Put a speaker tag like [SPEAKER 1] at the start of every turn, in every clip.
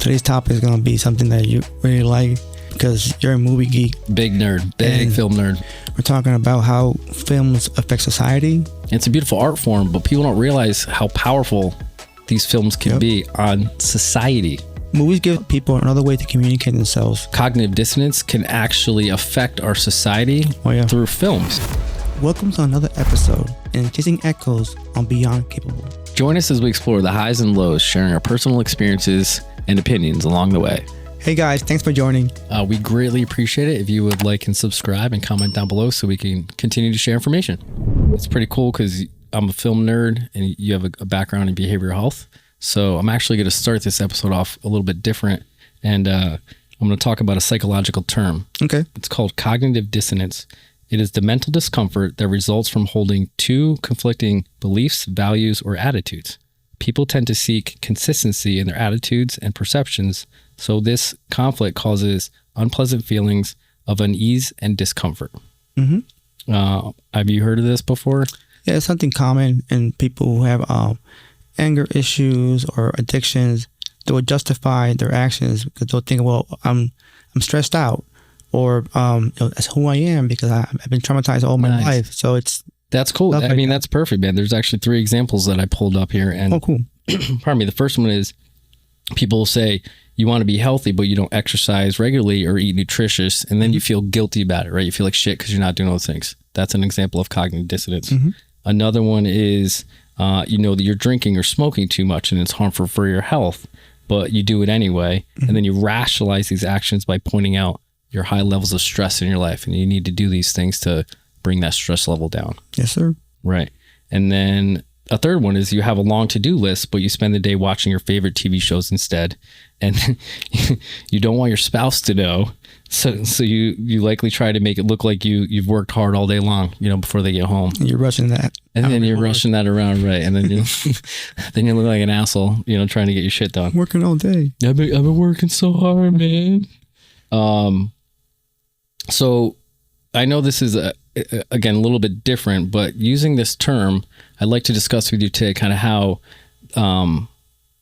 [SPEAKER 1] Today's topic is going to be something that you really like because you're a movie geek.
[SPEAKER 2] Big nerd, big film nerd.
[SPEAKER 1] We're talking about how films affect society.
[SPEAKER 2] It's a beautiful art form, but people don't realize how powerful these films can be on society.
[SPEAKER 1] Movies give people another way to communicate themselves.
[SPEAKER 2] Cognitive dissonance can actually affect our society through films.
[SPEAKER 1] Welcome to another episode in Chasing Echoes on Beyond Capable.
[SPEAKER 2] Join us as we explore the highs and lows, sharing our personal experiences and opinions along the way.
[SPEAKER 1] Hey guys, thanks for joining.
[SPEAKER 2] We greatly appreciate it if you would like and subscribe and comment down below so we can continue to share information. It's pretty cool because I'm a film nerd and you have a background in behavioral health. So I'm actually going to start this episode off a little bit different, and I'm going to talk about a psychological term.
[SPEAKER 1] Okay.
[SPEAKER 2] It's called cognitive dissonance. It is the mental discomfort that results from holding two conflicting beliefs, values, or attitudes. People tend to seek consistency in their attitudes and perceptions, so this conflict causes unpleasant feelings of unease and discomfort.
[SPEAKER 1] Mm-hmm.
[SPEAKER 2] Have you heard of this before?
[SPEAKER 1] Yeah, it's something common in people who have anger issues or addictions. They will justify their actions because they'll think, well, I'm stressed out, or that's who I am because I've been traumatized all my life. So
[SPEAKER 2] that's cool. I mean, that's perfect, man. There's actually 3 examples that I pulled up here. And
[SPEAKER 1] cool.
[SPEAKER 2] Pardon me. The first one is people say you want to be healthy, but you don't exercise regularly or eat nutritious, and then you feel guilty about it, right? You feel like shit because you're not doing those things. That's an example of cognitive dissonance. Mm-hmm. Another one is you know that you're drinking or smoking too much and it's harmful for your health, but you do it anyway. Mm-hmm. And then you rationalize these actions by pointing out your high levels of stress in your life, and you need to do these things to bring that stress level down.
[SPEAKER 1] Yes, sir.
[SPEAKER 2] Right. And then a third one is you have a long to-do list, but you spend the day watching your favorite TV shows instead. And you don't want your spouse to know. So you likely try to make it look like you've worked hard all day long, before they get home.
[SPEAKER 1] And you're rushing that.
[SPEAKER 2] And then you're rushing that around, right? And then then you look like an asshole, trying to get your shit done.
[SPEAKER 1] Working all day.
[SPEAKER 2] I've been working so hard, man. So I know this is again a little bit different, but using this term, I'd like to discuss with you today kind of how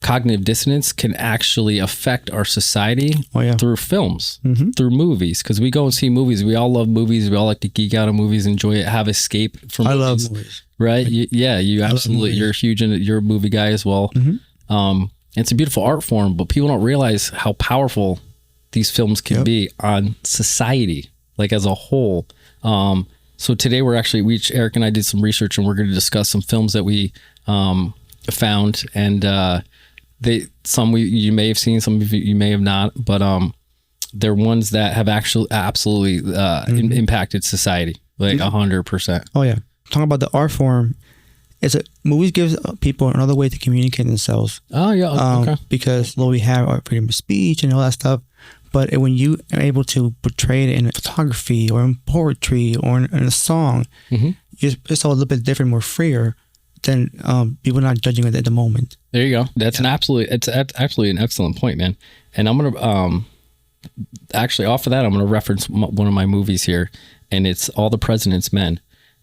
[SPEAKER 2] cognitive dissonance can actually affect our society through films, through movies. Because we go and see movies. We all love movies. We all like to geek out on movies, enjoy it, have escape from movies.
[SPEAKER 1] I love movies.
[SPEAKER 2] Right? You absolutely, you're a movie guy as well. Mm-hmm. It's a beautiful art form, but people don't realize how powerful these films can be on society, like as a whole. So today Eric and I did some research, and we're going to discuss some films that we found, and some you may have seen, some of you may have not, but they're ones that have actually absolutely impacted society, like 100%.
[SPEAKER 1] Oh yeah, talking about the art form, movies gives people another way to communicate themselves.
[SPEAKER 2] Oh yeah, okay.
[SPEAKER 1] Because we have our freedom of speech and all that stuff. But when you are able to portray it in photography or in poetry or in a song, it's a little bit different, more freer than people not judging it at the moment.
[SPEAKER 2] There you go. That's it's actually an excellent point, man. And I'm going to, actually off of that, I'm going to reference one of my movies here, and it's All the President's Men.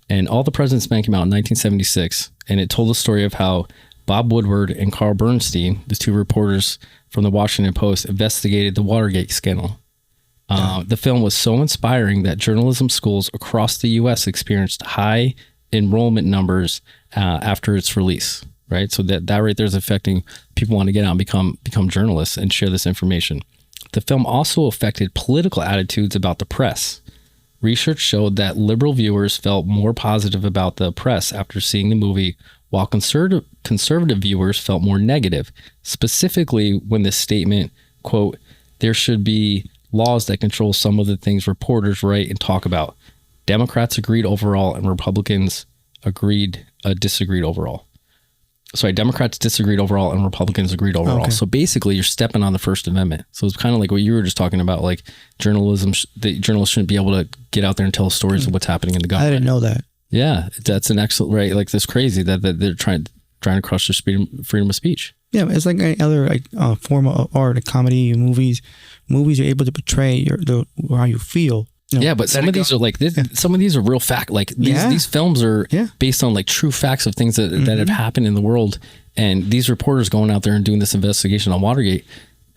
[SPEAKER 2] And All the President's Men came out in 1976, and it told the story of how Bob Woodward and Carl Bernstein, the 2 reporters from the Washington Post, investigated the Watergate scandal. The film was so inspiring that journalism schools across the U.S. experienced high enrollment numbers after its release, right? So that right there is affecting people want to get out and become journalists and share this information. The film also affected political attitudes about the press. Research showed that liberal viewers felt more positive about the press after seeing the movie, while conservative viewers felt more negative, specifically when the statement, quote, "there should be laws that control some of the things reporters write and talk about. Democrats agreed overall and Republicans disagreed overall." Sorry, Democrats disagreed overall and Republicans agreed overall. Okay. So basically you're stepping on the First Amendment. So it's kind of like what you were just talking about, like journalism, that journalists shouldn't be able to get out there and tell stories of what's happening in the government.
[SPEAKER 1] I didn't know that.
[SPEAKER 2] Yeah, that's an excellent, right? Like this crazy that they're trying to crush their freedom of speech.
[SPEAKER 1] Yeah, it's like any other form of art, like comedy, movies. Movies are able to portray how you feel.
[SPEAKER 2] Yeah, but some of these are like this. Some of these are real fact. Like these films are based on like true facts of things that have happened in the world. And these reporters going out there and doing this investigation on Watergate,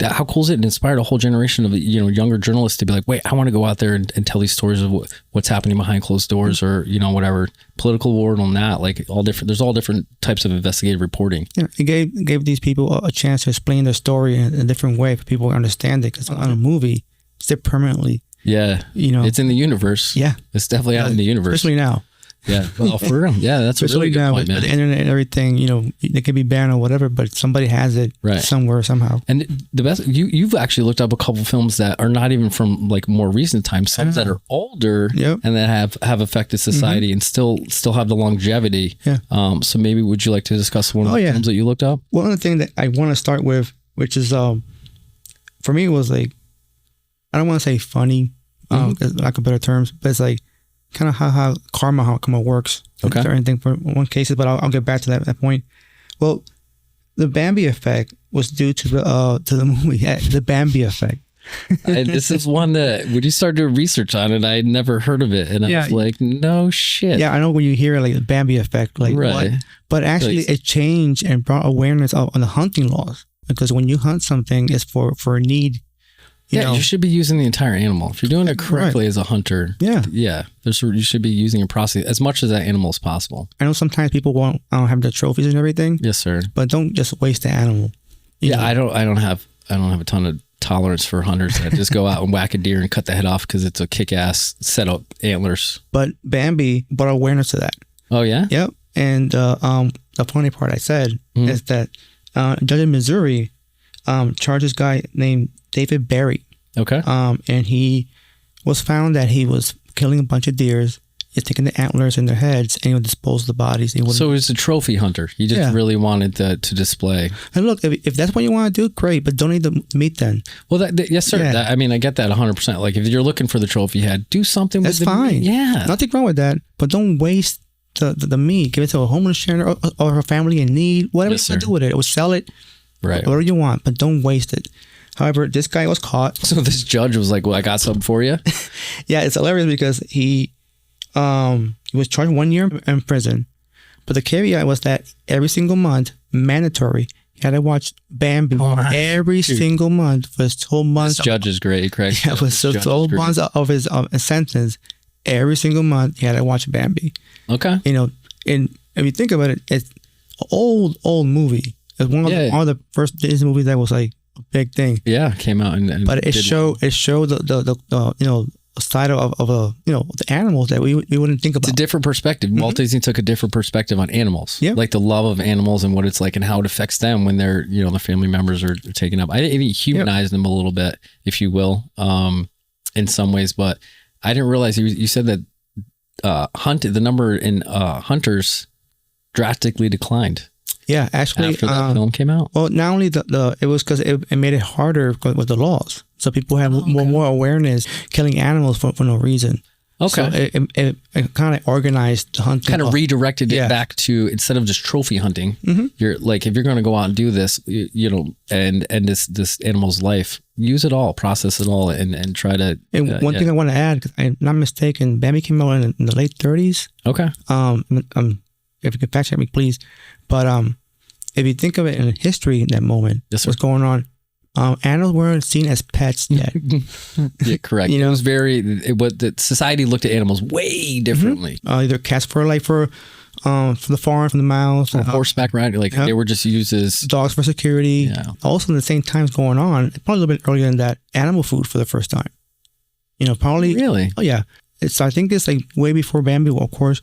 [SPEAKER 2] how cool is it? It inspired a whole generation of younger journalists to be like, wait, I want to go out there and tell these stories of what's happening behind closed doors, or whatever, political war and that, like all different. There's all different types of investigative reporting.
[SPEAKER 1] Yeah, it gave these people a chance to explain their story in a different way for people to understand it. Because on a movie, it's there permanently.
[SPEAKER 2] Yeah, it's in the universe.
[SPEAKER 1] Yeah,
[SPEAKER 2] it's definitely out in the universe,
[SPEAKER 1] especially now.
[SPEAKER 2] Yeah, well, for real. Yeah, that's a really good point, man.
[SPEAKER 1] With the internet and everything, it could be banned or whatever, but somebody has it somewhere, somehow.
[SPEAKER 2] And the best, you've actually looked up a couple films that are not even from like more recent times, some that are older and that have affected society and still have the longevity.
[SPEAKER 1] Yeah.
[SPEAKER 2] So maybe would you like to discuss one of the films that you looked up?
[SPEAKER 1] One of the things that I want to start with, which is, for me, it was like, I don't want to say funny, lack of better terms, but it's like, kind of how karma works.
[SPEAKER 2] Okay.
[SPEAKER 1] Certain thing for one cases, but I'll get back to that point. Well, the Bambi Effect was due to the movie, the Bambi Effect.
[SPEAKER 2] And this is one that when you start doing research on it, I had never heard of it, and I was like, no shit.
[SPEAKER 1] Yeah, I know when you hear like the Bambi Effect, like what? But actually, it changed and brought awareness on the hunting laws, because when you hunt something, it's for a need.
[SPEAKER 2] You should be using the entire animal. If you're doing it correctly as a hunter, you should be using a process as much as that animal as possible.
[SPEAKER 1] I know sometimes people won't have the trophies and everything.
[SPEAKER 2] Yes, sir.
[SPEAKER 1] But don't just waste the animal.
[SPEAKER 2] I don't have a ton of tolerance for hunters that just go out and whack a deer and cut the head off because it's a kick-ass set up antlers.
[SPEAKER 1] But Bambi brought awareness to that.
[SPEAKER 2] Oh yeah.
[SPEAKER 1] Yep. And the funny part I said is that a judge in Missouri charged this guy named David Berry.
[SPEAKER 2] Okay.
[SPEAKER 1] And he was found that he was killing a bunch of deers. He's taking the antlers and their heads, and he would dispose of the bodies.
[SPEAKER 2] So he was a trophy hunter. He just really wanted to display.
[SPEAKER 1] And look, if that's what you want to do, great, but don't eat the meat then.
[SPEAKER 2] Well, yes, sir.
[SPEAKER 1] Yeah.
[SPEAKER 2] I get that 100%. Like if you're looking for the trophy head, do something with it.
[SPEAKER 1] That's fine.
[SPEAKER 2] Yeah.
[SPEAKER 1] Nothing wrong with that, but don't waste the meat. Give it to a homeless shelter or a family in need, whatever you want to do with it. Or sell it, whatever you want, but don't waste it. However, this guy was caught.
[SPEAKER 2] So this judge was like, well, I got something for you?
[SPEAKER 1] Yeah, it's hilarious because he was charged 1 year in prison. But the caveat was that every single month, mandatory, he had to watch Bambi every single month for his whole month.
[SPEAKER 2] This judge is great, Craig.
[SPEAKER 1] Yeah, for the whole month of his sentence, every single month, he had to watch Bambi.
[SPEAKER 2] Okay.
[SPEAKER 1] And if you think about it, it's an old movie. It's one of the first Disney movies that was like a big thing.
[SPEAKER 2] Yeah, came out and
[SPEAKER 1] but it showed the side of the animals that we wouldn't think about.
[SPEAKER 2] It's a different perspective. Walt Disney took a different perspective on animals.
[SPEAKER 1] Yeah.
[SPEAKER 2] Like the love of animals and what it's like and how it affects them when their the family members are taken up. I even humanized them a little bit, if you will, in some ways. But I didn't realize you said that the number in hunters drastically declined.
[SPEAKER 1] Yeah, actually,
[SPEAKER 2] after that film came out.
[SPEAKER 1] Well, not only it was because it made it harder with the laws, so people have more awareness killing animals for no reason.
[SPEAKER 2] Okay,
[SPEAKER 1] so it kind of organized the hunting.
[SPEAKER 2] Kind of redirected it back to, instead of just trophy hunting. You're like, if you're going to go out and do this, and end this animal's life, use it all, process it all, and try to.
[SPEAKER 1] And one thing I want to add, because I'm not mistaken, Bambi came out in the late 30s.
[SPEAKER 2] Okay.
[SPEAKER 1] If you can fact check me, please. But if you think of it in history, in that moment, what's going on? Animals weren't seen as pets yet.
[SPEAKER 2] Yeah, correct. It was the society looked at animals way differently.
[SPEAKER 1] Either cats for the farm, from the mouths,
[SPEAKER 2] horseback riding, they were just used as
[SPEAKER 1] dogs for security.
[SPEAKER 2] Yeah.
[SPEAKER 1] Also, at the same time going on, probably a little bit earlier than that, animal food for the first time. Probably
[SPEAKER 2] really.
[SPEAKER 1] Oh yeah, I think it's like way before Bambi, of course.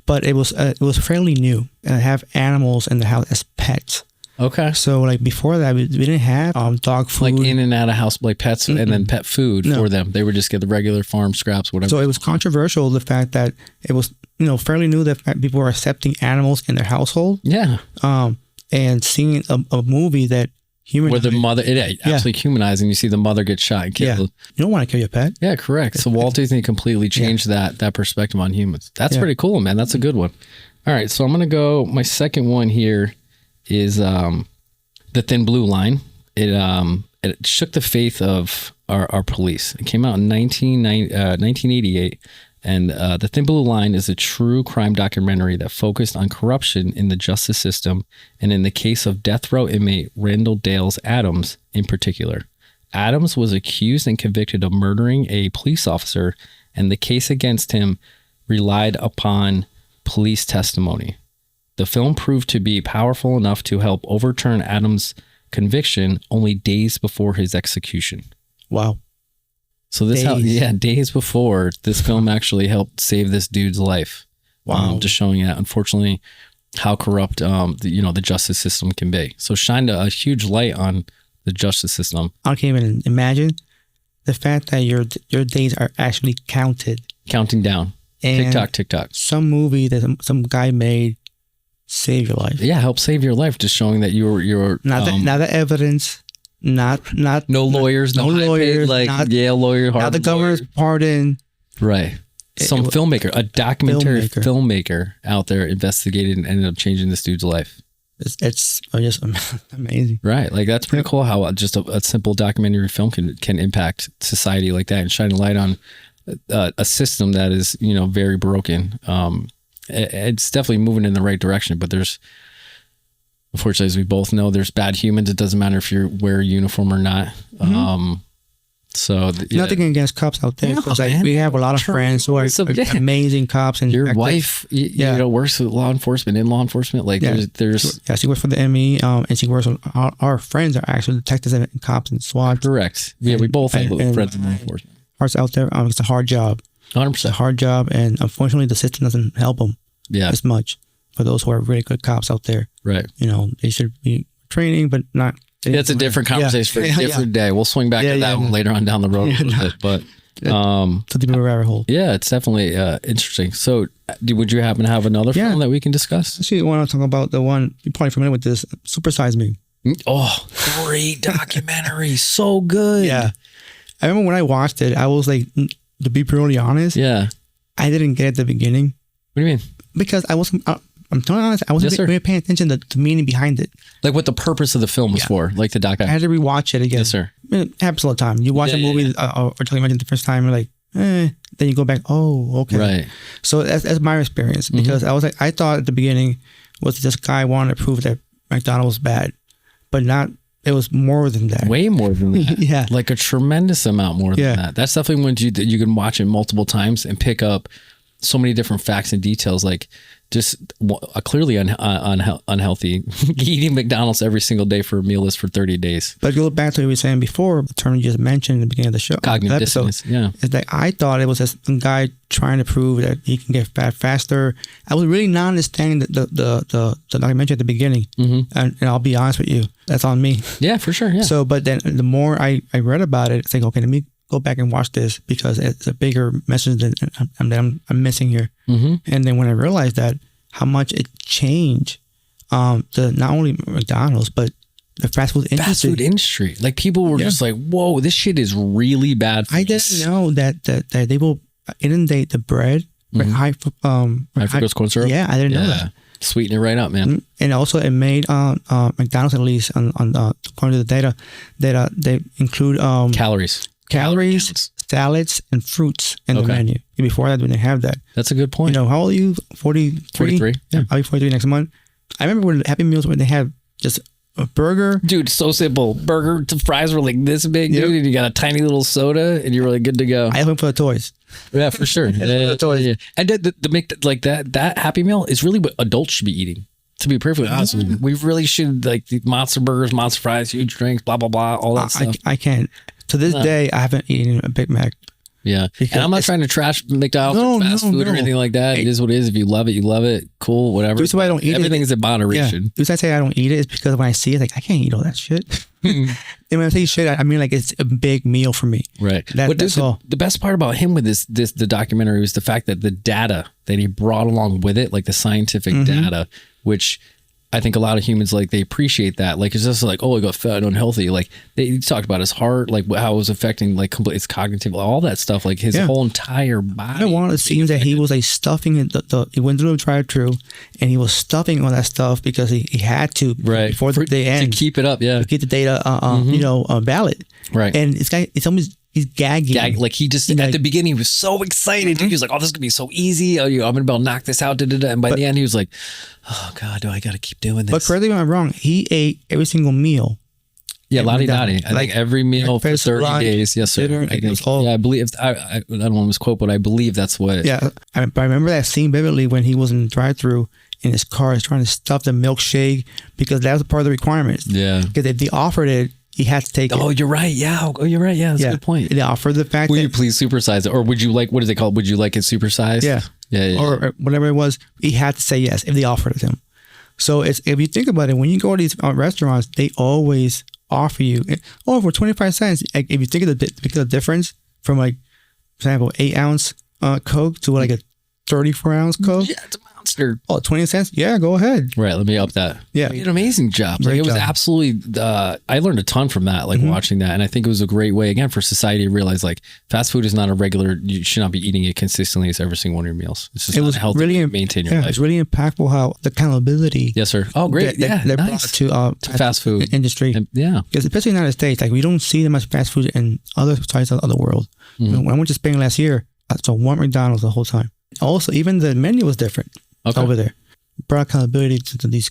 [SPEAKER 1] But it was fairly new to have animals in the house as pets.
[SPEAKER 2] Okay.
[SPEAKER 1] So like before that, we didn't have dog food.
[SPEAKER 2] Like in and out of house, like pets and then pet food for them. They would just get the regular farm scraps, whatever.
[SPEAKER 1] So it was controversial, the fact that it was fairly new that people were accepting animals in their household.
[SPEAKER 2] Yeah.
[SPEAKER 1] And seeing a movie that humanized.
[SPEAKER 2] Where the mother, absolutely humanized, and you see the mother get shot and killed.
[SPEAKER 1] Yeah. You don't want to kill your pet.
[SPEAKER 2] Yeah, correct. So Walt Disney completely changed that perspective on humans. That's pretty cool, man. That's a good one. All right, so I'm going to go, my second one here is The Thin Blue Line. It shook the faith of our police. It came out in 1988. And The Thin Blue Line is a true crime documentary that focused on corruption in the justice system, and in the case of death row inmate Randall Dales Adams in particular. Adams was accused and convicted of murdering a police officer, and the case against him relied upon police testimony. The film proved to be powerful enough to help overturn Adams' conviction only days before his execution.
[SPEAKER 1] Wow.
[SPEAKER 2] So days before, this film actually helped save this dude's life.
[SPEAKER 1] Wow.
[SPEAKER 2] Just showing that, unfortunately, how corrupt the justice system can be. So shined a huge light on the justice system.
[SPEAKER 1] I can't even imagine the fact that your days are actually counted.
[SPEAKER 2] Counting down.
[SPEAKER 1] And
[SPEAKER 2] TikTok.
[SPEAKER 1] Some movie that some guy made save your life.
[SPEAKER 2] Yeah, help save your life. Just showing that you're
[SPEAKER 1] not the evidence. Not
[SPEAKER 2] no lawyers,
[SPEAKER 1] no lawyers,
[SPEAKER 2] Yale lawyer,
[SPEAKER 1] not the governor's pardon.
[SPEAKER 2] Right. Some filmmaker, a documentary filmmaker out there investigated and ended up changing this dude's life.
[SPEAKER 1] It's just amazing.
[SPEAKER 2] Right. Like that's pretty cool how just a simple documentary film can impact society like that and shine a light on a system that is, very broken. It's definitely moving in the right direction, but there's, unfortunately, as we both know, there's bad humans. It doesn't matter if you wear a uniform or not.
[SPEAKER 1] Nothing against cops out there, because we have a lot of friends who are amazing cops. And
[SPEAKER 2] your wife, works with law enforcement, in law enforcement. Like there's
[SPEAKER 1] she works for the ME, and she works with our friends are actually detectives and cops and SWAT.
[SPEAKER 2] Correct. Yeah, we both have friends in law enforcement.
[SPEAKER 1] Hearts out there. It's a hard job.
[SPEAKER 2] 100%.
[SPEAKER 1] It's a hard job, and unfortunately, the system doesn't help them as much. For those who are really good cops out there,
[SPEAKER 2] right?
[SPEAKER 1] They should be training, but not.
[SPEAKER 2] It's a different conversation for a different day. We'll swing back to that one later on down the road a little bit, but
[SPEAKER 1] to the rabbit hole.
[SPEAKER 2] Yeah, it's definitely interesting. So, would you happen to have another film that we can discuss?
[SPEAKER 1] Actually, I want to talk about the one you're probably familiar with. This Super Size Me.
[SPEAKER 2] Oh, great documentary, so good.
[SPEAKER 1] Yeah, I remember when I watched it, I was like, to be brutally honest, I didn't get it at the beginning.
[SPEAKER 2] What do you mean?
[SPEAKER 1] Because I wasn't. I'm telling you honest, I wasn't really paying attention to the meaning behind it.
[SPEAKER 2] Like what the purpose of the film was for, like the documentary.
[SPEAKER 1] I had to rewatch it again.
[SPEAKER 2] Yes, sir.
[SPEAKER 1] It happens all the time. You watch a movie or television the first time, you're like, then you go back, oh, okay.
[SPEAKER 2] Right.
[SPEAKER 1] So that's my experience, because I thought at the beginning was this guy wanted to prove that McDonald's was bad, but not. It was more than that.
[SPEAKER 2] Way more than that.
[SPEAKER 1] Yeah.
[SPEAKER 2] Like a tremendous amount more than that. That's definitely when you can watch it multiple times and pick up so many different facts and details, like just clearly unhealthy. Eating McDonald's every single day for a meal is for 30 days.
[SPEAKER 1] But go back to what you were saying before, the term you just mentioned at the beginning of the show.
[SPEAKER 2] Cognitive dissonance,
[SPEAKER 1] is that I thought it was this guy trying to prove that he can get fat faster. I was really not understanding the documentary at the beginning. And I'll be honest with you, that's on me. Yeah,
[SPEAKER 2] for sure. Yeah.
[SPEAKER 1] So, but then the more I read about it, it's like, okay, let me go back and watch this, because it's a bigger message that I'm missing here. And then when I realized that, how much it changed the not only McDonald's, but the fast food industry.
[SPEAKER 2] Fast food industry. Like people were just like, whoa, this shit is really bad for
[SPEAKER 1] I didn't know that they will inundate the bread with high
[SPEAKER 2] fructose corn syrup.
[SPEAKER 1] Yeah, I didn't know that.
[SPEAKER 2] Sweeten it right up, man.
[SPEAKER 1] And also it made McDonald's, at least on according to the data, they include
[SPEAKER 2] calories,
[SPEAKER 1] salads, and fruits in the menu. Before that, we didn't have that.
[SPEAKER 2] That's a good point.
[SPEAKER 1] How old are you? 43?
[SPEAKER 2] 43. Yeah.
[SPEAKER 1] I'll be 43 next month. I remember when Happy Meals, when they had just a burger.
[SPEAKER 2] Dude, so simple. Burger, fries were like this big, dude, and you got a tiny little soda, and you're really good to go.
[SPEAKER 1] I went for the toys.
[SPEAKER 2] Yeah, for sure.
[SPEAKER 1] The toys.
[SPEAKER 2] Yeah. And the make like that Happy Meal is really what adults should be eating. To be perfectly honest with you, we really should, like, the monster burgers, monster fries, huge drinks, blah blah blah, all that stuff.
[SPEAKER 1] I can't. To this day, I haven't eaten a Big Mac.
[SPEAKER 2] Yeah, and I'm not trying to trash McDonald's or fast food or anything like that. It is what it is. If you love it, you love it. Cool, whatever.
[SPEAKER 1] The reason why I don't eat
[SPEAKER 2] Everything is in moderation.
[SPEAKER 1] The reason I say I don't eat it is because when I see it, like, I can't eat all that shit. And when I say shit, I mean like it's a big meal for me.
[SPEAKER 2] Right.
[SPEAKER 1] That's all.
[SPEAKER 2] The best part about him with the documentary was the fact that the data that he brought along with it, like the scientific data, which I think a lot of humans, like, they appreciate that. Like, it's just like, oh, I got fat and unhealthy. Like, he talked about his heart, like how it was affecting, like, his cognitive, all that stuff, like his whole entire body.
[SPEAKER 1] One of the scenes that he was like stuffing it, he went through the drive-thru and he was stuffing all that stuff because he had to before the day end
[SPEAKER 2] to keep it up,
[SPEAKER 1] to keep the data, valid.
[SPEAKER 2] Right.
[SPEAKER 1] And it's almost he's gagging.
[SPEAKER 2] Like he just at the beginning he was so excited. He was like, "Oh, this is gonna be so easy. Oh, I'm gonna be able to knock this out." And by the end, he was like, "Oh God, do I got to keep doing this?"
[SPEAKER 1] But correct me if I'm wrong. He ate every single meal.
[SPEAKER 2] Yeah, lottie dottie. I think every meal for 30 days. Yes, sir.
[SPEAKER 1] Dinner,
[SPEAKER 2] I believe. I don't want to misquote, but I believe that's what.
[SPEAKER 1] Yeah, I remember that scene vividly when he was in the drive-thru in his car, he's trying to stuff the milkshake because that was part of the requirements.
[SPEAKER 2] Yeah.
[SPEAKER 1] Because if they offered it, he had to take it.
[SPEAKER 2] Oh, you're right. Yeah. Oh, you're right. Yeah, that's a good point.
[SPEAKER 1] They offered the fact
[SPEAKER 2] Will
[SPEAKER 1] that...
[SPEAKER 2] you please supersize it? Or would you like, what is it called? Would you like it supersized?
[SPEAKER 1] Yeah.
[SPEAKER 2] Yeah.
[SPEAKER 1] Or whatever it was, he had to say yes if they offered it to him. So it's, if you think about it, when you go to these restaurants, they always offer you, for 25 cents. Like, if you think of the difference from, like, for example, 8-ounce Coke to like a 34-ounce Coke.
[SPEAKER 2] Yeah, it's a monster.
[SPEAKER 1] Oh, 20 cents? Yeah, go ahead.
[SPEAKER 2] Right, let me up that.
[SPEAKER 1] Yeah.
[SPEAKER 2] You did an amazing job. Like, it was absolutely, I learned a ton from that, like watching that. And I think it was a great way, again, for society to realize, like, fast food is not a regular, you should not be eating it consistently as every single one of your meals. It's just not healthy to maintain your life.
[SPEAKER 1] It's really impactful how the accountability.
[SPEAKER 2] Yes, sir. Oh, great.
[SPEAKER 1] That
[SPEAKER 2] Nice.
[SPEAKER 1] brought
[SPEAKER 2] to fast food
[SPEAKER 1] industry.
[SPEAKER 2] And, yeah.
[SPEAKER 1] Because especially in the United States, like, we don't see that much fast food in other sides of the world. When I went to Spain last year, I saw one McDonald's the whole time. Also, even the menu was different over there. Brought accountability to these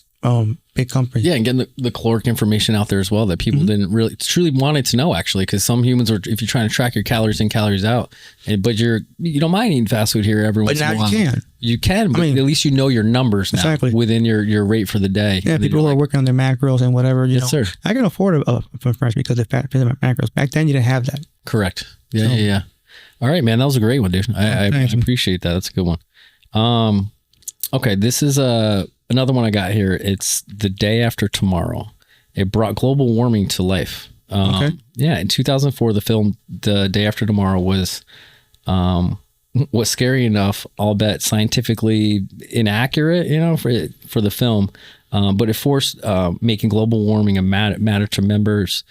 [SPEAKER 1] big companies.
[SPEAKER 2] Yeah, and getting the caloric information out there as well that people didn't really truly wanted to know, actually, because some humans are, if you're trying to track your calories in, calories out, but you don't mind eating fast food here every once in a while.
[SPEAKER 1] But now you can.
[SPEAKER 2] You can, but at least you know your numbers now within your rate for the day.
[SPEAKER 1] Yeah, people who are working on their macros and whatever. You know,
[SPEAKER 2] sir.
[SPEAKER 1] I can afford a fresh because of macros. Back then, you didn't have that.
[SPEAKER 2] Correct. Yeah. All right, man. That was a great one, dude. I appreciate that. That's a good one. Okay, this is another one I got here. It's The Day After Tomorrow. It brought global warming to life. Yeah, in 2004, the film The Day After Tomorrow was scary enough, albeit scientifically inaccurate, for the film. But it forced making global warming a matter to members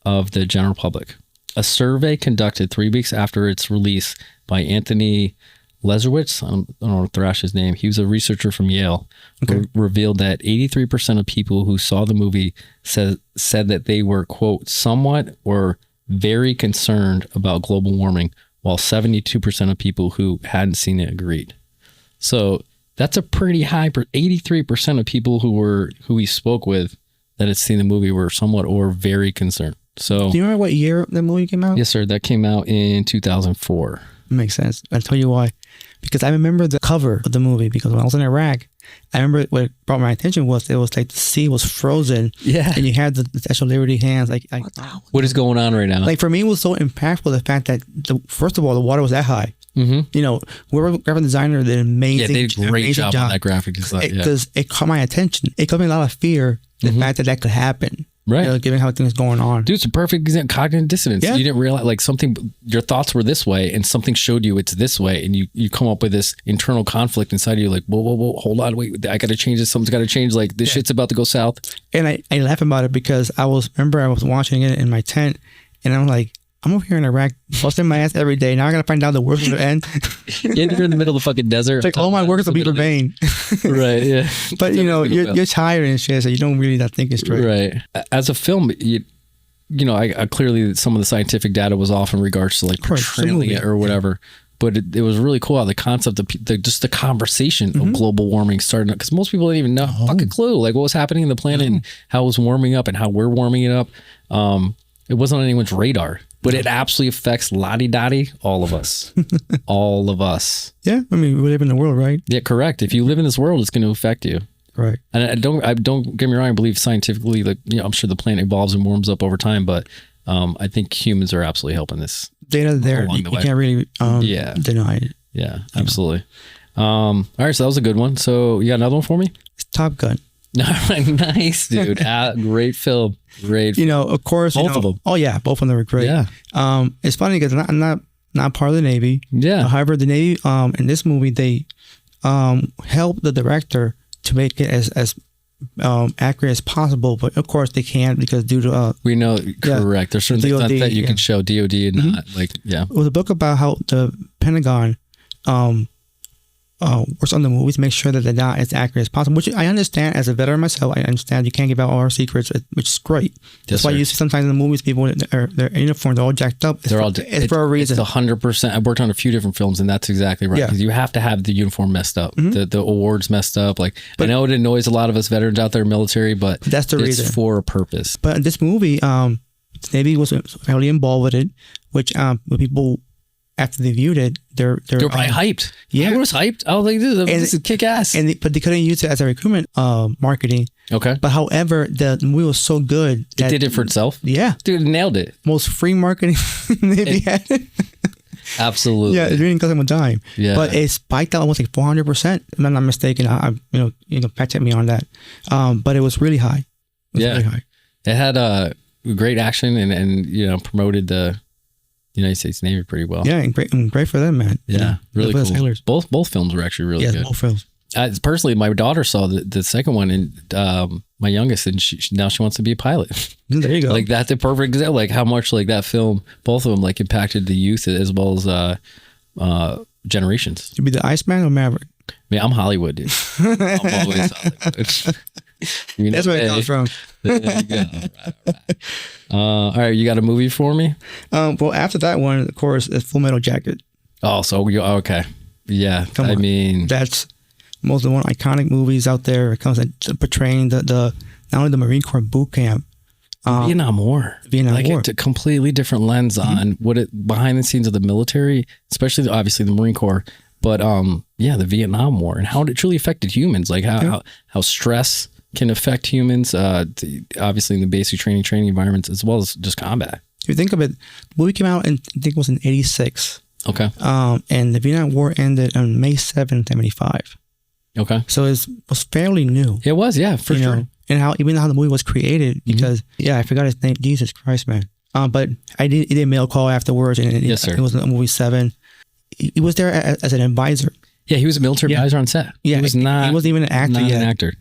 [SPEAKER 2] of the general public. A survey conducted 3 weeks after its release by Anthony Leserowitz, I don't know if thrash his name. He was a researcher from Yale. Revealed that 83% of people who saw the movie said that they were, quote, somewhat or very concerned about global warming, while 72% of people who hadn't seen it agreed. So that's a pretty high. 83% of people who he spoke with that had seen the movie were somewhat or very concerned. So,
[SPEAKER 1] do you remember what year the movie came out?
[SPEAKER 2] Yes, sir. That came out in 2004.
[SPEAKER 1] Makes sense. I'll tell you why. Because I remember the cover of the movie, because when I was in Iraq, I remember what brought my attention was it was like the sea was frozen. Yeah. And you had the Statue of Liberty hands.
[SPEAKER 2] What is going on right now?
[SPEAKER 1] Like, for me, it was so impactful, the fact that, first of all, the water was that high. Whoever graphic designer did an amazing,
[SPEAKER 2] they did a great job on that graphic design.
[SPEAKER 1] Because it caught my attention. It caused me a lot of fear, the fact that could happen.
[SPEAKER 2] Right.
[SPEAKER 1] Given how things going on.
[SPEAKER 2] Dude, it's a perfect example. Cognitive dissonance. Yeah. You didn't realize, like, your thoughts were this way and something showed you it's this way. And you come up with this internal conflict inside of you, like, whoa, hold on, wait, I got to change this. Something's got to change. Like, this shit's about to go south.
[SPEAKER 1] And I laugh about it because I was watching it in my tent and I'm like, I'm over here in Iraq, busting my ass every day. Now I got to find out the work will end.
[SPEAKER 2] Yeah, you're in the middle of the fucking desert.
[SPEAKER 1] It's like, all my work will be for vain.
[SPEAKER 2] Right, yeah.
[SPEAKER 1] But, you're tired and shit, so you don't really not think it straight.
[SPEAKER 2] Right. As a film, I clearly some of the scientific data was off in regards to, like, portraying it or whatever. But it was really cool how the concept of just the conversation of global warming started, because most people didn't even know fucking clue, like, what was happening in the planet and how it was warming up and how we're warming it up. It wasn't on anyone's radar. But it absolutely affects lottie-dottie, all of us. All of us.
[SPEAKER 1] Yeah, I mean, we live in the world, right?
[SPEAKER 2] Yeah, correct. If you live in this world, it's going to affect you.
[SPEAKER 1] Right.
[SPEAKER 2] And I don't get me wrong, I believe scientifically, like, I'm sure the planet evolves and warms up over time, but I think humans are absolutely helping this.
[SPEAKER 1] Data there, you can't really deny it.
[SPEAKER 2] Yeah, absolutely. All right, so that was a good one. So you got another one for me?
[SPEAKER 1] It's Top Gun.
[SPEAKER 2] Nice, dude. Great film. Great.
[SPEAKER 1] Of course,
[SPEAKER 2] both of them.
[SPEAKER 1] Oh yeah, both of them were great. Yeah. It's funny because I'm not part of the Navy.
[SPEAKER 2] Yeah.
[SPEAKER 1] However, the Navy in this movie they helped the director to make it as accurate as possible, but of course they can't because due to
[SPEAKER 2] we know correct. There's certain things that you can show DOD and not like. Yeah.
[SPEAKER 1] It was a book about how the Pentagon works on the movies, make sure that they're not as accurate as possible. Which I understand as a veteran myself. I understand you can't give out all our secrets, which is great. That's why you see sometimes in the movies people their uniforms are all jacked up. It's for a reason.
[SPEAKER 2] It's 100%. I've worked on a few different films, and that's exactly right. Because you have to have the uniform messed up, the awards messed up. Like, I know it annoys a lot of us veterans out there, military, but
[SPEAKER 1] that's the reason.
[SPEAKER 2] It's for a purpose.
[SPEAKER 1] But this movie, the Navy was heavily involved with it, which when people, after they viewed it, they're
[SPEAKER 2] probably hyped. Yeah, I was hyped. I was like, this is kick ass.
[SPEAKER 1] But they couldn't use it as a recruitment marketing.
[SPEAKER 2] Okay.
[SPEAKER 1] But however, the movie was so good
[SPEAKER 2] that it did it for itself.
[SPEAKER 1] Yeah,
[SPEAKER 2] dude, it nailed it.
[SPEAKER 1] Most free marketing Navy had.
[SPEAKER 2] Absolutely.
[SPEAKER 1] Yeah, it really didn't cost them a dime.
[SPEAKER 2] Yeah.
[SPEAKER 1] But it spiked out almost like 400%. If I'm not mistaken. You can fact check me on that. But it was really high.
[SPEAKER 2] Really high. It had great action and promoted the United States Navy pretty well.
[SPEAKER 1] Yeah, and great for them, man.
[SPEAKER 2] Yeah, really cool. Both films were actually really good.
[SPEAKER 1] Yeah, both films.
[SPEAKER 2] Personally, my daughter saw the second one, and my youngest, and now she wants to be a pilot.
[SPEAKER 1] There you go.
[SPEAKER 2] Like, that's a perfect example. Like, how much like that film, both of them, like, impacted the youth as well as generations.
[SPEAKER 1] To be the Iceman or Maverick?
[SPEAKER 2] I mean, I'm Hollywood, dude. I'm always Hollywood.
[SPEAKER 1] That's where it comes from.
[SPEAKER 2] There you go. All right, you got a movie for me?
[SPEAKER 1] Well, after that one, of course, is Full Metal Jacket.
[SPEAKER 2] Oh, so you okay? Yeah, I mean,
[SPEAKER 1] that's most of the one iconic movies out there. It comes to portraying the not only the Marine Corps boot camp,
[SPEAKER 2] Vietnam War. It's a completely different lens on what it behind the scenes of the military, especially obviously the Marine Corps, but the Vietnam War and how it truly affected humans, like how stress can affect humans, obviously in the basic training environments, as well as just combat.
[SPEAKER 1] If you think of it, the movie came out in, I think it was in 86.
[SPEAKER 2] Okay.
[SPEAKER 1] And the Vietnam War ended on May 7th, 75.
[SPEAKER 2] Okay.
[SPEAKER 1] So it was fairly new.
[SPEAKER 2] It was, yeah, for sure.
[SPEAKER 1] And how the movie was created, because, I forgot his name. Jesus Christ, man. But he did a mail call afterwards, and
[SPEAKER 2] yes, sir.
[SPEAKER 1] It was in movie 7. He was there as an advisor.
[SPEAKER 2] Yeah, he was a military advisor on set.
[SPEAKER 1] Yeah,
[SPEAKER 2] he wasn't
[SPEAKER 1] even an actor
[SPEAKER 2] not
[SPEAKER 1] yet.
[SPEAKER 2] An actor.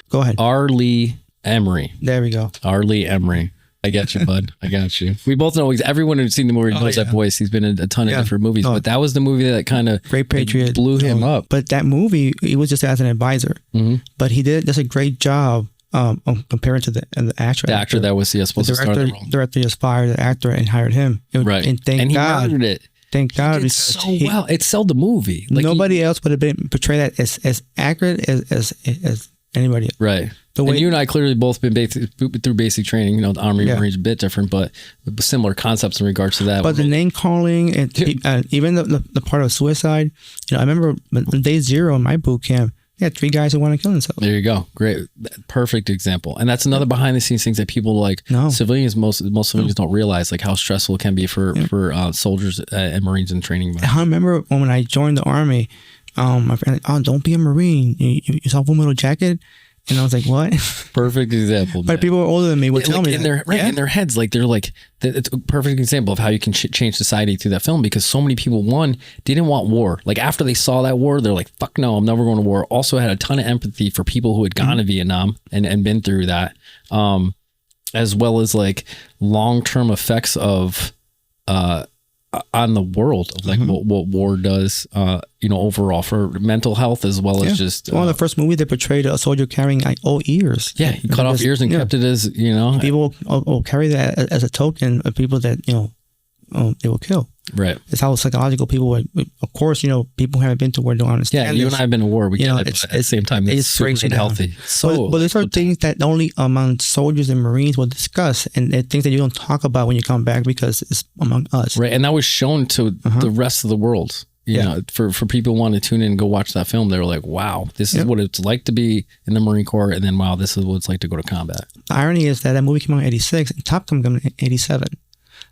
[SPEAKER 1] Go ahead.
[SPEAKER 2] R. Lee Emery.
[SPEAKER 1] There we go.
[SPEAKER 2] R. Lee Emery. I got you, bud. I got you. We both know, everyone who's seen the movie knows that voice. He's been in a ton of different movies, but that was the movie that kind of
[SPEAKER 1] Great Patriot
[SPEAKER 2] blew him up.
[SPEAKER 1] But that movie, he was just as an advisor. But he did just a great job compared to the actor.
[SPEAKER 2] The actor that was supposed to start the role.
[SPEAKER 1] The director just fired the actor and hired him.
[SPEAKER 2] Right.
[SPEAKER 1] And thank God.
[SPEAKER 2] He murdered it.
[SPEAKER 1] Thank God.
[SPEAKER 2] He did so well. It sold the movie.
[SPEAKER 1] Like, nobody else would have been portrayed that as accurate as anybody else.
[SPEAKER 2] Right. And you and I clearly both been through basic training. The Army Marines a bit different, but similar concepts in regards to that.
[SPEAKER 1] But the name calling and even the part of suicide, I remember on day 0 in my boot camp, they had 3 guys who wanted to kill themselves.
[SPEAKER 2] There you go. Great. Perfect example. And that's another behind the scenes things that people civilians, most civilians don't realize, like how stressful it can be for soldiers and Marines in training.
[SPEAKER 1] I remember when I joined the Army, my friend, don't be a Marine. You saw Full Metal Jacket? And I was like, what?
[SPEAKER 2] Perfect example.
[SPEAKER 1] But people older than me would tell me
[SPEAKER 2] in their heads, like they're like, it's a perfect example of how you can change society through that film, because so many people, one, didn't want war. Like, after they saw that war, they're like, fuck no, I'm never going to war. Also had a ton of empathy for people who had gone to Vietnam and been through that, as well as like long-term effects of on the world of like what war does, overall for mental health, as well as just
[SPEAKER 1] one of the first movies that portrayed a soldier carrying ears.
[SPEAKER 2] Yeah, he cut off ears and kept it as
[SPEAKER 1] people will carry that as a token of people that they will kill.
[SPEAKER 2] Right.
[SPEAKER 1] It's how psychological people would. Of course, people haven't been to war, don't understand.
[SPEAKER 2] Yeah, you and I have been to war. We get it, but at the same time, it's super unhealthy.
[SPEAKER 1] But these are things that only among soldiers and Marines will discuss, and they're things that you don't talk about when you come back because it's among us.
[SPEAKER 2] Right, and that was shown to the rest of the world. For people who want to tune in and go watch that film, they were like, wow, this is what it's like to be in the Marine Corps, and then, wow, this is what it's like to go to combat.
[SPEAKER 1] The irony is that movie came out in 86, and Top Gun came out in 87.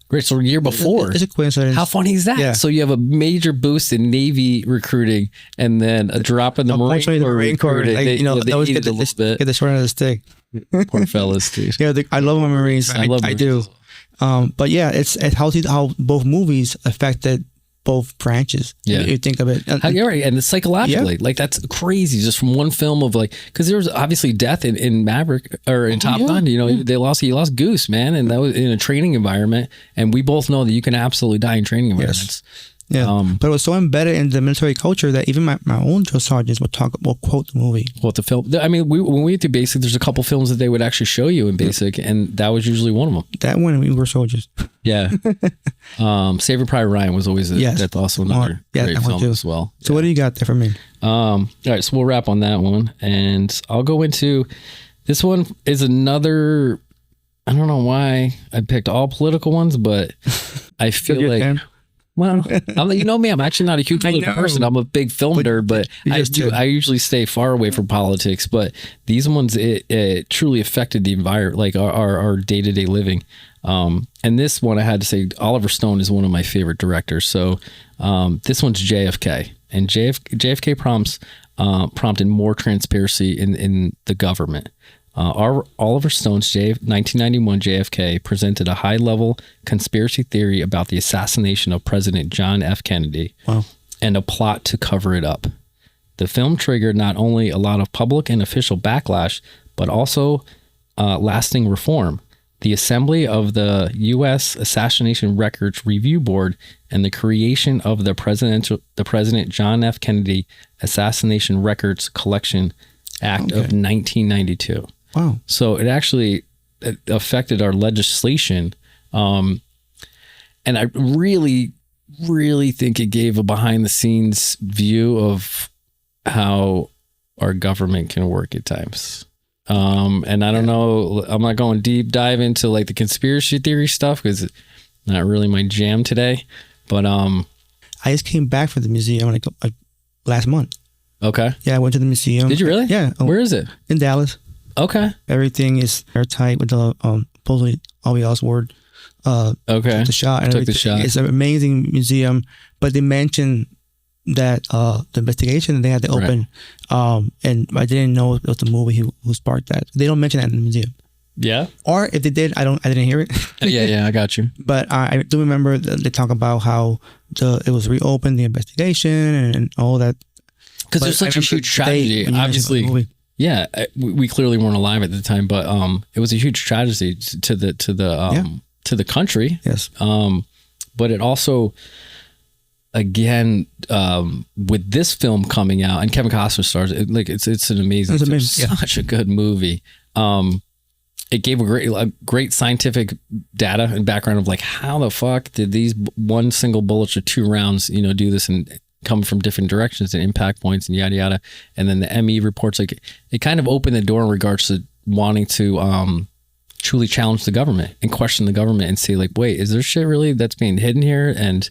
[SPEAKER 2] Great. So a year before.
[SPEAKER 1] It's a coincidence.
[SPEAKER 2] How funny is that? Yeah. So you have a major boost in Navy recruiting, and then a drop in the Marine Corps recruiting.
[SPEAKER 1] They always get the short end of the stick.
[SPEAKER 2] Poor fellas, dude.
[SPEAKER 1] I love my Marines. I do. But yeah, it's how both movies affected both branches.
[SPEAKER 2] Yeah.
[SPEAKER 1] You think of it.
[SPEAKER 2] You're right. And it's psychologically, like, that's crazy just from one film of like, because there was obviously death in Maverick or in Top Gun, he lost Goose, man. And that was in a training environment. And we both know that you can absolutely die in training environments.
[SPEAKER 1] Yeah, but it was so embedded in the military culture that even my own drill sergeants will quote the movie.
[SPEAKER 2] What the film? I mean, when we went through basic, there's a couple films that they would actually show you in basic, and that was usually one of them.
[SPEAKER 1] That one, we were soldiers.
[SPEAKER 2] Yeah. Saving Private Ryan was always that's also another great film as well.
[SPEAKER 1] So what do you got there for me?
[SPEAKER 2] All right, so we'll wrap on that one, and I'll go into this one. Is another. I don't know why I picked all political ones, but I feel like. Well, you know me, I'm actually not a huge political person. I'm a big film nerd, but I usually stay far away from politics. But these ones, it truly affected the environment, like our day-to-day living. And this one, I had to say, Oliver Stone is one of my favorite directors. So this one's JFK. And JFK prompted more transparency in the government. Oliver Stone's 1991 JFK presented a high-level conspiracy theory about the assassination of President John F. Kennedy and a plot to cover it up. The film triggered not only a lot of public and official backlash, but also lasting reform. The assembly of the U.S. Assassination Records Review Board and the creation of the President John F. Kennedy Assassination Records Collection Act of 1992.
[SPEAKER 1] Wow.
[SPEAKER 2] So it actually affected our legislation. And I really, really think it gave a behind the scenes view of how our government can work at times. And I don't know, I'm not going deep dive into like the conspiracy theory stuff because it's not really my jam today, but I
[SPEAKER 1] just came back from the museum like last month.
[SPEAKER 2] Okay.
[SPEAKER 1] Yeah, I went to the museum.
[SPEAKER 2] Did you really?
[SPEAKER 1] Yeah.
[SPEAKER 2] Where is it?
[SPEAKER 1] In Dallas.
[SPEAKER 2] Okay.
[SPEAKER 1] Everything is airtight with the supposedly Ollie Oswald.
[SPEAKER 2] Okay.
[SPEAKER 1] Took the shot and everything.
[SPEAKER 2] The shot.
[SPEAKER 1] It's an amazing museum, but they mentioned that the investigation that they had to open, and I didn't know it was the movie who sparked that. They don't mention that in the museum.
[SPEAKER 2] Yeah.
[SPEAKER 1] Or if they did, I didn't hear it.
[SPEAKER 2] Yeah, I got you.
[SPEAKER 1] But I do remember they talk about how it was reopened, the investigation and all that.
[SPEAKER 2] Because there's such a huge tragedy, obviously. Yeah, we clearly weren't alive at the time, but it was a huge tragedy to the country.
[SPEAKER 1] Yes.
[SPEAKER 2] But it also, again, with this film coming out and Kevin Costner stars, it's an amazing, such a good movie. It gave a great scientific data and background of like how the fuck did these one single bullet or 2 rounds, do this and come from different directions and impact points and yada yada. And then the ME reports, like it kind of opened the door in regards to wanting to truly challenge the government and question the government and say like, wait, is there shit really that's being hidden here? And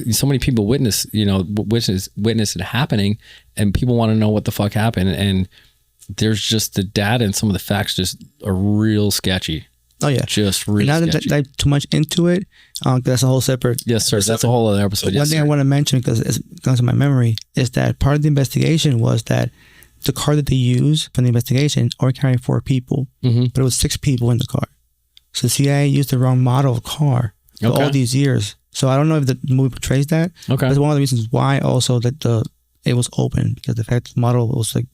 [SPEAKER 2] so many people witness it happening, and people want to know what the fuck happened. And there's just the data and some of the facts just are real sketchy.
[SPEAKER 1] Oh yeah,
[SPEAKER 2] just really
[SPEAKER 1] not
[SPEAKER 2] sketchy.
[SPEAKER 1] Dive too much into it. That's a whole separate.
[SPEAKER 2] Yes, sir. That's a whole other episode.
[SPEAKER 1] One thing I want to mention because it's gone to my memory is that part of the investigation was that the car that they used for the investigation only carried 4 people, but it was 6 people in the car. So the CIA used the wrong model of car for all these years. So I don't know if the movie portrays that. Okay, that's one of the reasons why also that it was open, because the fact the model was like.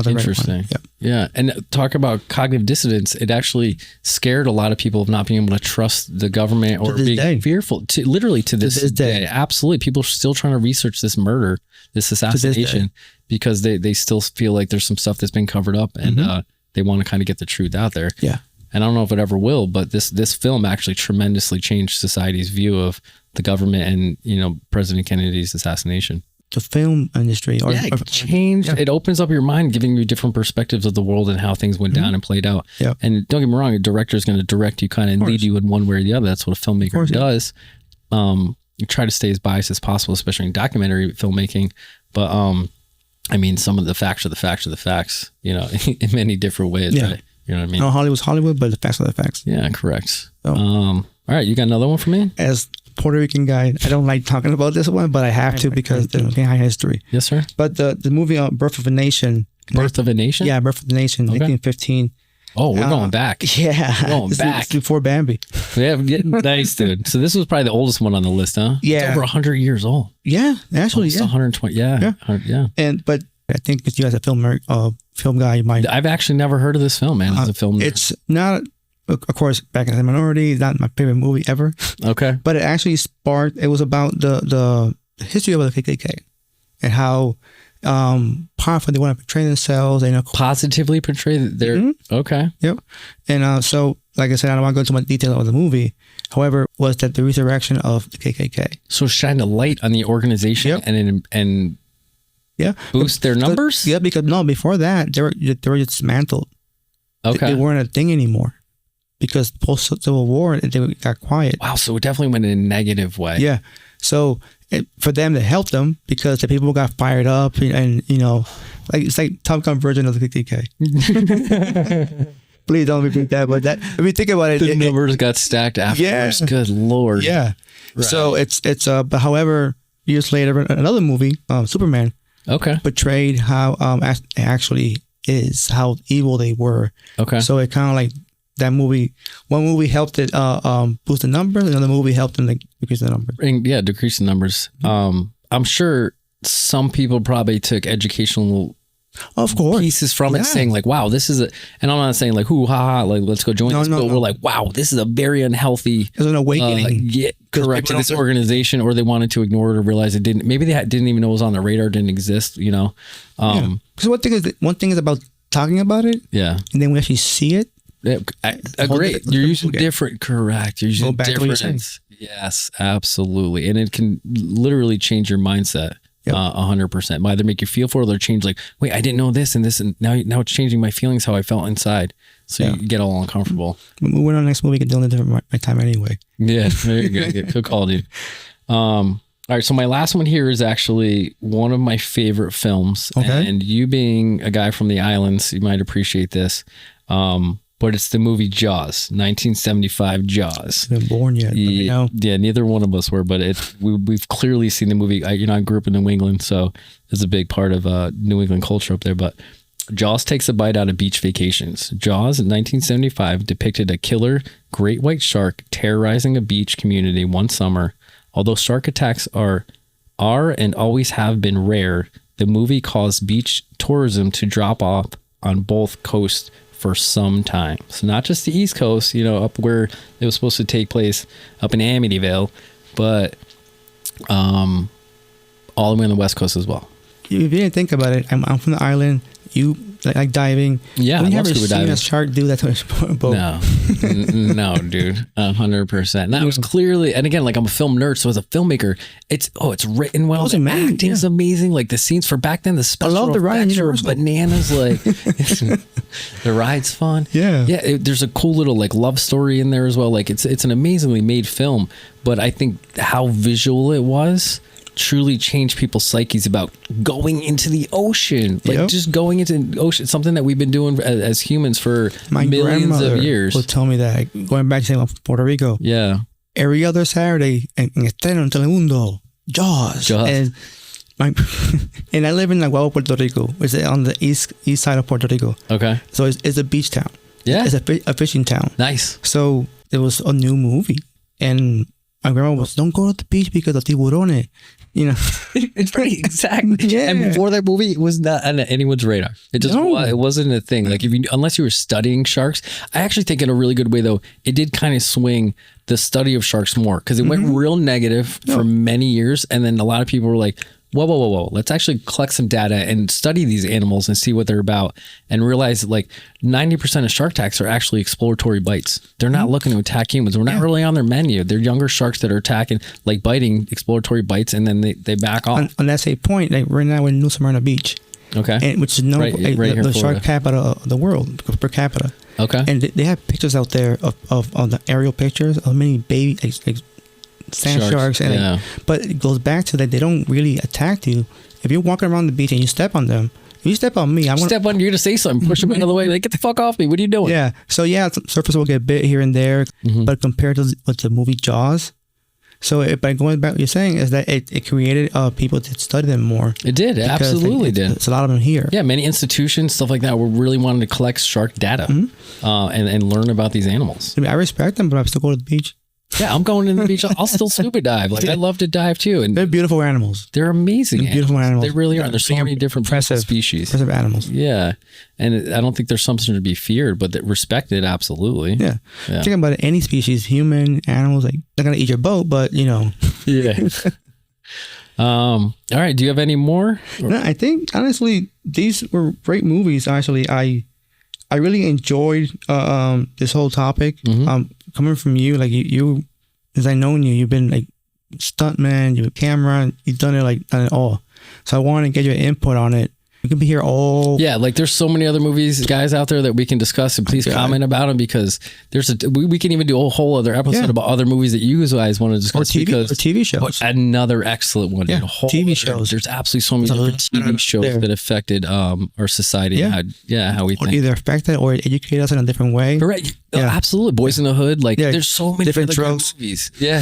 [SPEAKER 2] Interesting. Yeah. And talk about cognitive dissonance. It actually scared a lot of people of not being able to trust the government or being fearful. Literally to this day. Absolutely. People are still trying to research this murder, this assassination, because they still feel like there's some stuff that's been covered up and they want to kind of get the truth out there.
[SPEAKER 1] Yeah.
[SPEAKER 2] And I don't know if it ever will, but this film actually tremendously changed society's view of the government and, President Kennedy's assassination.
[SPEAKER 1] The film industry
[SPEAKER 2] it changed. It opens up your mind, giving you different perspectives of the world and how things went down and played out.
[SPEAKER 1] Yeah.
[SPEAKER 2] And don't get me wrong, a director is going to direct you kind of and lead you in one way or the other. That's what a filmmaker does. You try to stay as biased as possible, especially in documentary filmmaking. But I mean, some of the facts are the facts, in many different ways.
[SPEAKER 1] Yeah.
[SPEAKER 2] Right? You know what I mean?
[SPEAKER 1] No, Hollywood's Hollywood, but the facts are the facts.
[SPEAKER 2] Yeah, correct.
[SPEAKER 1] So,
[SPEAKER 2] all right, you got another one for me?
[SPEAKER 1] As Puerto Rican guy, I don't like talking about this one, but I have to because there's high history.
[SPEAKER 2] Yes, sir.
[SPEAKER 1] But the movie Birth of a Nation.
[SPEAKER 2] Birth of a Nation?
[SPEAKER 1] Yeah, Birth of a Nation, 1915.
[SPEAKER 2] Oh, we're going back.
[SPEAKER 1] Yeah.
[SPEAKER 2] We're going back.
[SPEAKER 1] It's before Bambi.
[SPEAKER 2] Yeah, nice, dude. So this was probably the oldest one on the list, huh?
[SPEAKER 1] Yeah.
[SPEAKER 2] It's over 100 years old.
[SPEAKER 1] Yeah, actually,
[SPEAKER 2] Almost 120. Yeah.
[SPEAKER 1] But I think if you as a film guy, you might.
[SPEAKER 2] I've actually never heard of this film, man. It's a film.
[SPEAKER 1] It's not. Of course, Back in the Minority is not my favorite movie ever.
[SPEAKER 2] Okay.
[SPEAKER 1] But it actually sparked. It was about the the history of the KKK and how powerful they want to portray themselves. And
[SPEAKER 2] Positively portray their okay.
[SPEAKER 1] Yep. And so, like I said, I don't want to go into much detail of the movie. However, was that the resurrection of the KKK?
[SPEAKER 2] So shine a light on the organization and
[SPEAKER 1] yeah,
[SPEAKER 2] boost their numbers.
[SPEAKER 1] Yeah, because before that they were dismantled.
[SPEAKER 2] Okay,
[SPEAKER 1] they weren't a thing anymore because post Civil War they got quiet.
[SPEAKER 2] Wow, so it definitely went in a negative way.
[SPEAKER 1] Yeah, so for them to help them because the people got fired up and like it's like Top Gun version of the KKK. Please don't repeat that, but that if you think about it,
[SPEAKER 2] the numbers got stacked afterwards. Yeah. Good Lord.
[SPEAKER 1] Yeah. Right. So it's but however, years later, another movie, Superman, portrayed how it actually is, how evil they were. Okay. So it kind of like that movie. One movie helped it boost the numbers, another movie helped them decrease the numbers.
[SPEAKER 2] Yeah, decrease the numbers. I'm sure some people probably took educational. Of course, pieces from it, saying like, "Wow, this is a," and I'm not saying like, "Hoo ha ha," like let's go join this. But we're like, "Wow, this is a very unhealtzy."
[SPEAKER 1] It's an awakening.
[SPEAKER 2] Correct to this organization, or they wanted to ignore it or realize it didn't. Maybe they didn't even know it was on their radar, didn't exist. So
[SPEAKER 1] one thing is about talking about it. Yeah, and then we actually see it.
[SPEAKER 2] Yeah, I agree. You're using different. Correct. You're using different. Yes, absolutely, and it can literally change your mindset. 100%. Either make you feel for it or change like, wait, I didn't know this, and now it's changing my feelings, how I felt inside. So you get all uncomfortable.
[SPEAKER 1] Moving on to the next movie, we can do it different my time anyway.
[SPEAKER 2] Yeah, there you go. Good call, dude. All right, so my last one here is actually one of my favorite films. Okay. And you being a guy from the islands, you might appreciate this. But it's the movie Jaws, 1975 Jaws.
[SPEAKER 1] Been born yet?
[SPEAKER 2] Yeah, neither one of us were, but we've clearly seen the movie. I grew up in New England, so it's a big part of New England culture up there. But Jaws takes a bite out of beach vacations. Jaws in 1975 depicted a killer great white shark terrorizing a beach community one summer. Although shark attacks are and always have been rare, the movie caused beach tourism to drop off on both coasts for some time. So not just the East Coast, up where it was supposed to take place up in Amityville, but all the way on the West Coast as well.
[SPEAKER 1] If you didn't think about it, I'm from the island. You like diving.
[SPEAKER 2] Yeah,
[SPEAKER 1] I love scuba diving. A shark do that to a boat?
[SPEAKER 2] No, dude, 100%. And that was clearly, and again, like I'm a film nerd, so as a filmmaker, it's written well. The acting is amazing. Like the scenes for back then, the special
[SPEAKER 1] I love the ride.
[SPEAKER 2] Bananas, like the ride's fun. Yeah. There's a cool little like love story in there as well. Like it's an amazingly made film, but I think how visual it was truly changed people's psyches about going into the ocean, just going into the ocean, something that we've been doing as humans for millions of years.
[SPEAKER 1] Will tell me that going back to Puerto Rico, every other Saturday en Estreno en Telemundo, Jaws. And and I live in Aguado, Puerto Rico. It's on the east side of Puerto Rico. Okay, so it's a beach town. Yeah, it's a fishing town.
[SPEAKER 2] Nice.
[SPEAKER 1] So there was a new movie, and my grandma was, "Don't go to the beach because of tiburones."
[SPEAKER 2] It's right, exactly. Yeah. And before that movie, it was not on anyone's radar. It just it wasn't a thing. Like unless you were studying sharks, I actually think in a really good way though, it did kind of swing the study of sharks more because it went real negative for many years, and then a lot of people were like, whoa, let's actually collect some data and study these animals and see what they're about, and realize that like 90% of shark attacks are actually exploratory bites. They're not looking to attack humans. We're not really on their menu. They're younger sharks that are attacking, like biting exploratory bites, and then they back off.
[SPEAKER 1] On that same point, like right now we're in New Smyrna Beach. Okay. And which is known the shark capital of the world per capita. Okay. And they have pictures out there of the aerial pictures of many baby sand sharks and but it goes back to that they don't really attack you. If you're walking around the beach and you step on them, if you step on me, I'm
[SPEAKER 2] gonna you're gonna say something, push them out of the way, like get the fuck off me, what are you doing?
[SPEAKER 1] Yeah, so surfers will get bit here and there, but compared to the movie Jaws, so by going back, what you're saying is that it created people to study them more.
[SPEAKER 2] It did, it absolutely did.
[SPEAKER 1] It's a lot of them here.
[SPEAKER 2] Yeah, many institutions, stuff like that, were really wanting to collect shark data and learn about these animals.
[SPEAKER 1] I mean, I respect them, but I still go to the beach.
[SPEAKER 2] Yeah, I'm going to the beach. I'll still scuba dive. Like I love to dive too. And
[SPEAKER 1] they're beautiful animals.
[SPEAKER 2] They're amazing.
[SPEAKER 1] They're beautiful animals.
[SPEAKER 2] They really are. There's so many different species.
[SPEAKER 1] Impressive animals.
[SPEAKER 2] Yeah, and I don't think there's something to be feared, but respected absolutely.
[SPEAKER 1] Yeah. Think about it. Any species, human, animals, like they're gonna eat your boat, but
[SPEAKER 2] Yeah. All right. Do you have any more?
[SPEAKER 1] No, I think honestly these were great movies. Actually, I really enjoyed this whole topic. Coming from you, like you, as I known you, you've been like stuntman, you're camera, you've done it all. So I want to get your input on it. We can be here all.
[SPEAKER 2] Yeah, like there's so many other movies, guys, out there that we can discuss, and please comment about them, because we can even do a whole other episode about other movies that you guys want to discuss.
[SPEAKER 1] Or TV shows.
[SPEAKER 2] Another excellent one.
[SPEAKER 1] Yeah, TV shows.
[SPEAKER 2] There's absolutely so many different TV shows that affected our society.
[SPEAKER 1] Yeah.
[SPEAKER 2] How we think.
[SPEAKER 1] Either affected or educate us in a different way.
[SPEAKER 2] Correct.
[SPEAKER 1] Yeah.
[SPEAKER 2] Absolutely. Boys in the Hood. Like there's so many
[SPEAKER 1] different
[SPEAKER 2] other
[SPEAKER 1] tropes.
[SPEAKER 2] movies. Yeah.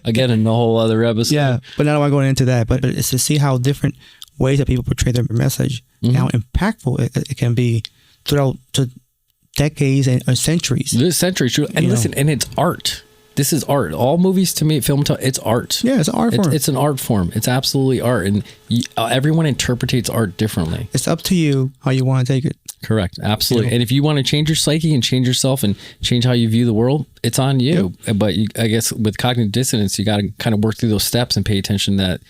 [SPEAKER 2] Again, in a whole other episode.
[SPEAKER 1] Yeah, but not going into that. But it's to see how different ways that people portray their message and how impactful it can be throughout to decades and centuries.
[SPEAKER 2] This century, true. And listen, and it's art. This is art. All movies, to me, it's art.
[SPEAKER 1] Yeah, it's an art form.
[SPEAKER 2] It's an art form. It's absolutely art, and everyone interprets art differently.
[SPEAKER 1] It's up to you how you want to take it.
[SPEAKER 2] Correct. Absolutely. And if you want to change your psyche and change yourself and change how you view the world, it's on you. But I guess with cognitive dissonance, you got to kind of work through those steps and pay attention that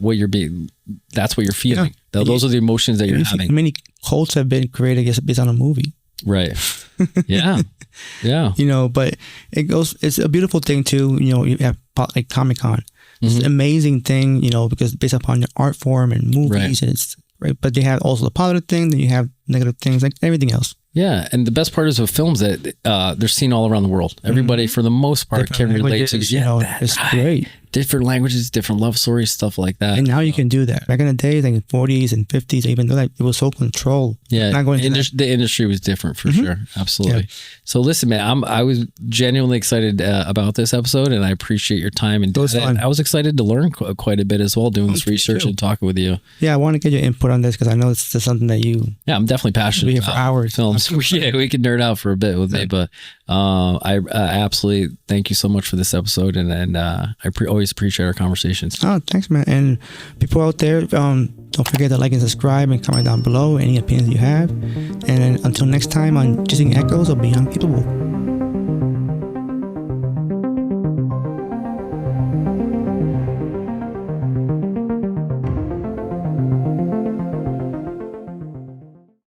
[SPEAKER 2] what you're being, that's what you're feeling.
[SPEAKER 1] Yeah.
[SPEAKER 2] Those are the emotions that you're having.
[SPEAKER 1] Many cults have been created based on a movie.
[SPEAKER 2] Right. Yeah. Yeah.
[SPEAKER 1] But it's a beautiful thing too. You have like Comic-Con. It's an amazing thing, because based upon your art form and movies, and it's right. But they have also the positive thing, then you have negative things, like everything else.
[SPEAKER 2] Yeah, and the best part is with films that they're seen all around the world. Everybody, for the most part, can relate to.
[SPEAKER 1] It's great.
[SPEAKER 2] Different languages, different love stories, stuff like that.
[SPEAKER 1] And now you can do that. Back in the days, like in 40s and 50s, even though it was so controlled.
[SPEAKER 2] Yeah,
[SPEAKER 1] not going
[SPEAKER 2] the industry was different for sure. Absolutely. Yeah. So listen, man, I was genuinely excited about this episode, and I appreciate your time. And I was excited to learn quite a bit as well, doing this research and talking with you.
[SPEAKER 1] Yeah, I want to get your input on this because I know it's just something that you.
[SPEAKER 2] Yeah, I'm definitely passionate
[SPEAKER 1] about. For hours.
[SPEAKER 2] Films. Yeah, we can nerd out for a bit with me, but I absolutely thank you so much for this episode, and I always appreciate our conversations.
[SPEAKER 1] Oh, thanks, man. And people out there, don't forget to like and subscribe and comment down below any opinions you have. And until next time on Jizzing Echoes of Beyond Capable.